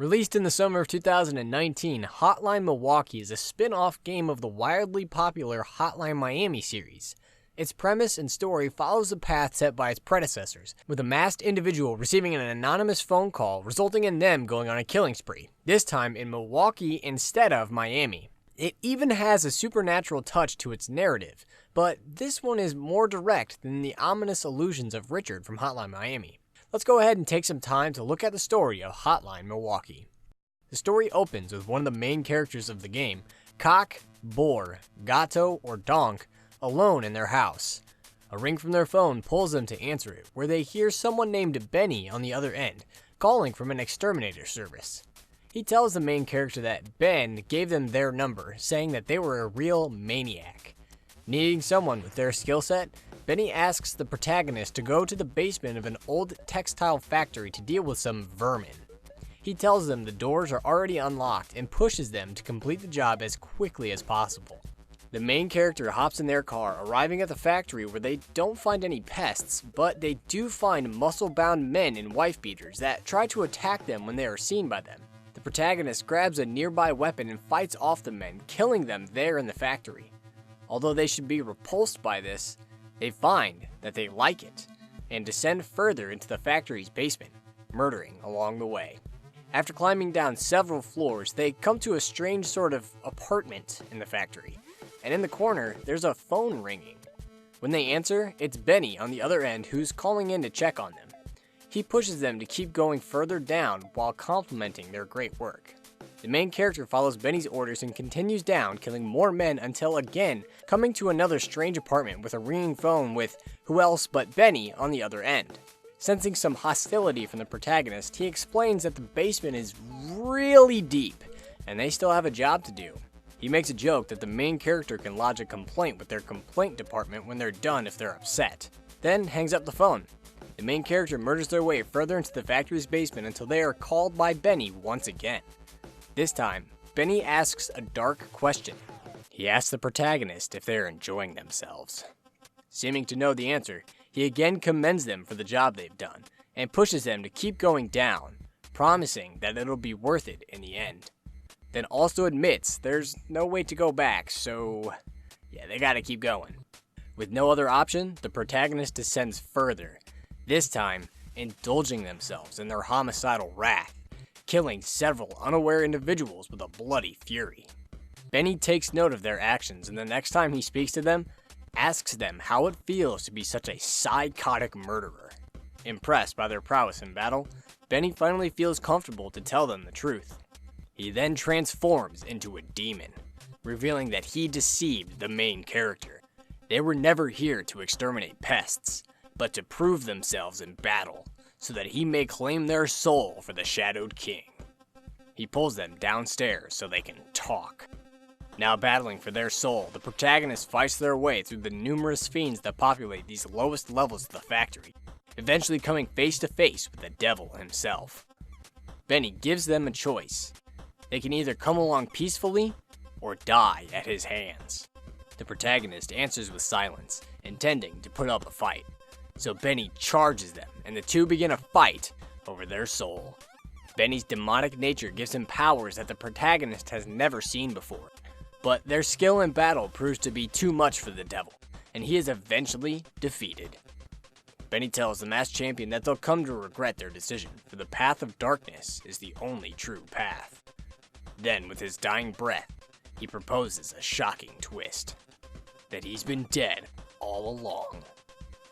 Released in the summer of 2019, Hotline Milwaukee is a spin-off game of the wildly popular Hotline Miami series. Its premise and story follows the path set by its predecessors, with a masked individual receiving an anonymous phone call resulting in them going on a killing spree, this time in Milwaukee instead of Miami. It even has a supernatural touch to its narrative, but this one is more direct than the ominous illusions of Richard from Hotline Miami. Let's go ahead and take some time to look at the story of Hotline Milwaukee. The story opens with one of the main characters of the game, Cock, Boar, Gato, or Donk, alone in their house. A ring from their phone pulls them to answer it, where they hear someone named Benny on the other end, calling from an exterminator service. He tells the main character that Ben gave them their number, saying that they were a real maniac. Needing someone with their skill set, Benny asks the protagonist to go to the basement of an old textile factory to deal with some vermin. He tells them the doors are already unlocked and pushes them to complete the job as quickly as possible. The main character hops in their car, arriving at the factory where they don't find any pests, but they do find muscle-bound men in wife beaters that try to attack them when they are seen by them. The protagonist grabs a nearby weapon and fights off the men, killing them there in the factory. Although they should be repulsed by this, they find that they like it, and descend further into the factory's basement, murdering along the way. After climbing down several floors, they come to a strange sort of apartment in the factory, and in the corner, there's a phone ringing. When they answer, it's Benny on the other end who's calling in to check on them. He pushes them to keep going further down while complimenting their great work. The main character follows Benny's orders and continues down, killing more men until again coming to another strange apartment with a ringing phone with who else but Benny on the other end. Sensing some hostility from the protagonist, he explains that the basement is really deep and they still have a job to do. He makes a joke that the main character can lodge a complaint with their complaint department when they're done if they're upset, then hangs up the phone. The main character murders their way further into the factory's basement until they are called by Benny once again. This time, Benny asks a dark question. He asks the protagonist if they are enjoying themselves. Seeming to know the answer, he again commends them for the job they've done, and pushes them to keep going down, promising that it'll be worth it in the end. Then also admits there's no way to go back, so yeah, they gotta keep going. With no other option, the protagonist descends further, this time indulging themselves in their homicidal wrath, killing several unaware individuals with a bloody fury. Benny takes note of their actions, and the next time he speaks to them, asks them how it feels to be such a psychotic murderer. Impressed by their prowess in battle, Benny finally feels comfortable to tell them the truth. He then transforms into a demon, revealing that he deceived the main character. They were never here to exterminate pests, but to prove themselves in battle, so that he may claim their soul for the Shadowed King. He pulls them downstairs so they can talk. Now battling for their soul, the protagonist fights their way through the numerous fiends that populate these lowest levels of the factory, eventually coming face to face with the devil himself. Benny gives them a choice. They can either come along peacefully or die at his hands. The protagonist answers with silence, intending to put up a fight. So Benny charges them, and the two begin a fight over their soul. Benny's demonic nature gives him powers that the protagonist has never seen before, but their skill in battle proves to be too much for the devil, and he is eventually defeated. Benny tells the masked champion that they'll come to regret their decision, for the path of darkness is the only true path. Then, with his dying breath, he proposes a shocking twist, that he's been dead all along,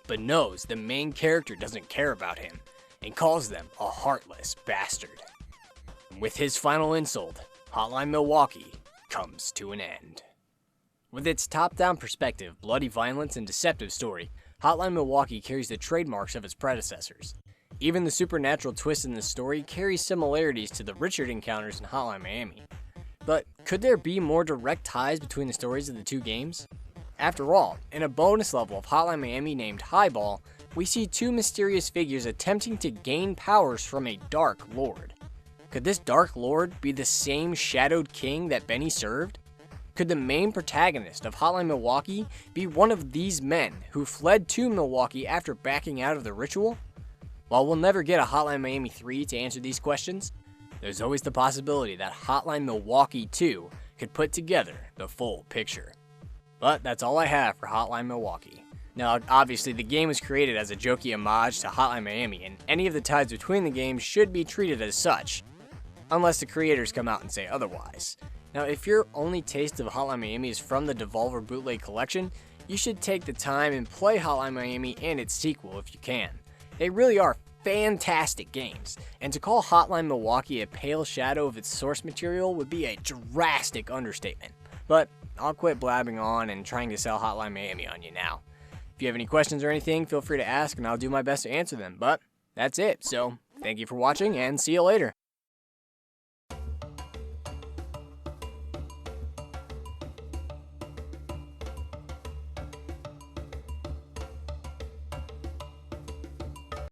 but knows the main character doesn't care about him, and calls them a heartless bastard. With his final insult, Hotline Milwaukee comes to an end. With its top-down perspective, bloody violence, and deceptive story, Hotline Milwaukee carries the trademarks of its predecessors. Even the supernatural twist in the story carries similarities to the Richard encounters in Hotline Miami. But could there be more direct ties between the stories of the two games? After all, in a bonus level of Hotline Miami named Highball, we see two mysterious figures attempting to gain powers from a Dark Lord. Could this Dark Lord be the same Shadowed King that Benny served? Could the main protagonist of Hotline Milwaukee be one of these men who fled to Milwaukee after backing out of the ritual? While we'll never get a Hotline Miami 3 to answer these questions, there's always the possibility that Hotline Milwaukee 2 could put together the full picture. But that's all I have for Hotline Milwaukee. Now, obviously, the game was created as a jokey homage to Hotline Miami, and any of the ties between the games should be treated as such, unless the creators come out and say otherwise. Now, if your only taste of Hotline Miami is from the Devolver Bootleg Collection, you should take the time and play Hotline Miami and its sequel if you can. They really are fantastic games, and to call Hotline Milwaukee a pale shadow of its source material would be a drastic understatement. But I'll quit blabbing on and trying to sell Hotline Miami on you now. If you have any questions or anything, feel free to ask and I'll do my best to answer them. But that's it, so thank you for watching and see you later.